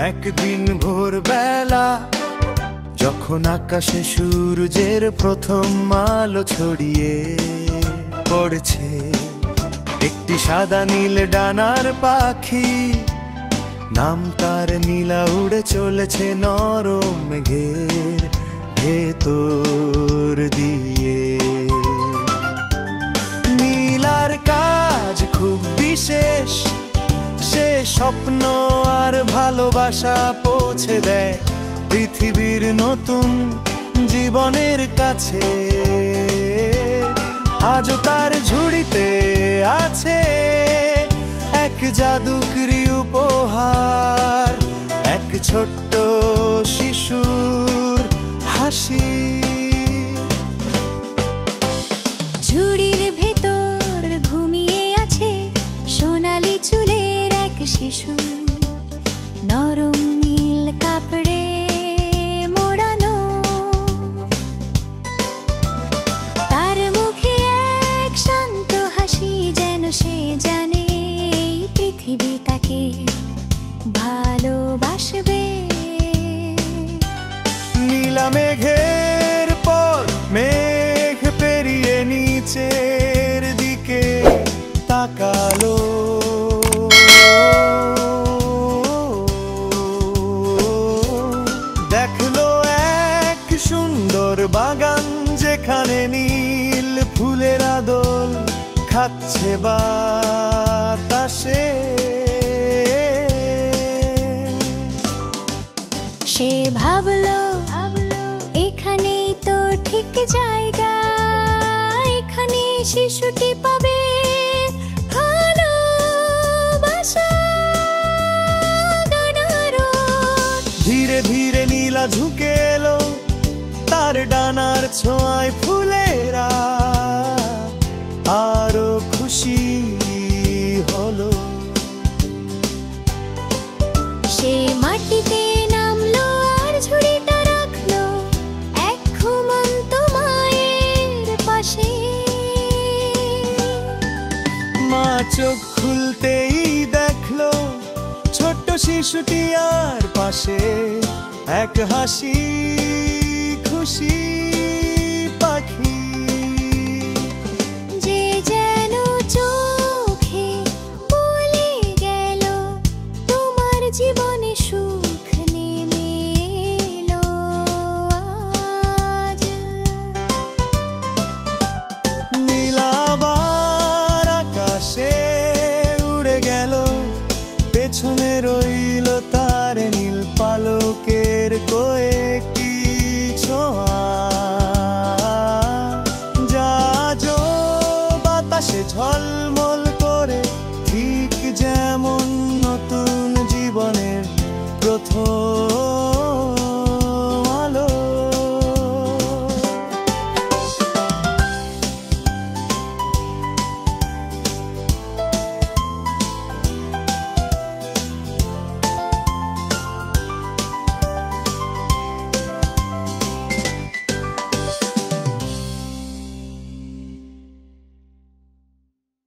একদিন ভোরবেলা যখন আকাশে সূর্যের প্রথম আলো ছড়িয়ে পড়ছে, একটি সাদা নীল ডানার পাখি, নাম তার নীলা, উড়ে চলেছে নরম মেঘের ভেতর দিয়ে। নীলার কাজ খুব বিশেষ, সে স্বপ্ন আর ভালোবাসা পৌঁছে দেয় পৃথিবীর নতুন জীবনের কাছে। আজও তার ঝুড়িতে আছে এক জাদুকরি উপহার, এক ছোট্ট শিশুর হাসি। ঝুড়ির ভেতর ঘুমিয়ে আছে সোনালি চুলের এক শিশু, নরম নীল কাপড়ে মোড়ানো। তার মুখে এক শান্ত হাসি, যেন সে জানে এই পৃথিবী তাকে ভালোবাসবে। নীলা মেঘের পর মেঘ পেরিয়ে নিচের দিকে তাকালো, দেখলো এক সুন্দর বাগান, যেখানে নীল ফুলের আদল খাচ্ছে বাতাসে। সে ভাবলো এখানেই তো ঠিক জায়গা, এখানে শিশুটি পাবে ভালোবাসা। ধীরে ধীরে নীলা ঝুঁকে এলো, তার ডানার ছোঁয়ায় ফুলেরা আরো খুশি হলো। সে মাটিতে নামলো আর ঝুড়িটা রাখলো এক ঘুমন্ত মায়ের পাশে। মা চোখ খুলতেই দেখলো ছোট্ট শিশুটি আর পাশে এক হাসি খুশি পাখি, যে যেন চোখে বলে গেল তোমার জীবনে সুখ নেমে এলো আজ। নীলাবার আকাশে উড়ে গেল, পেছনে রইল তার নীল পালকের কয়েকটি ছোঁয়া, যা আজও বাতাসে ঝলমল করে, ঠিক যেমন নতুন জীবনের প্রথম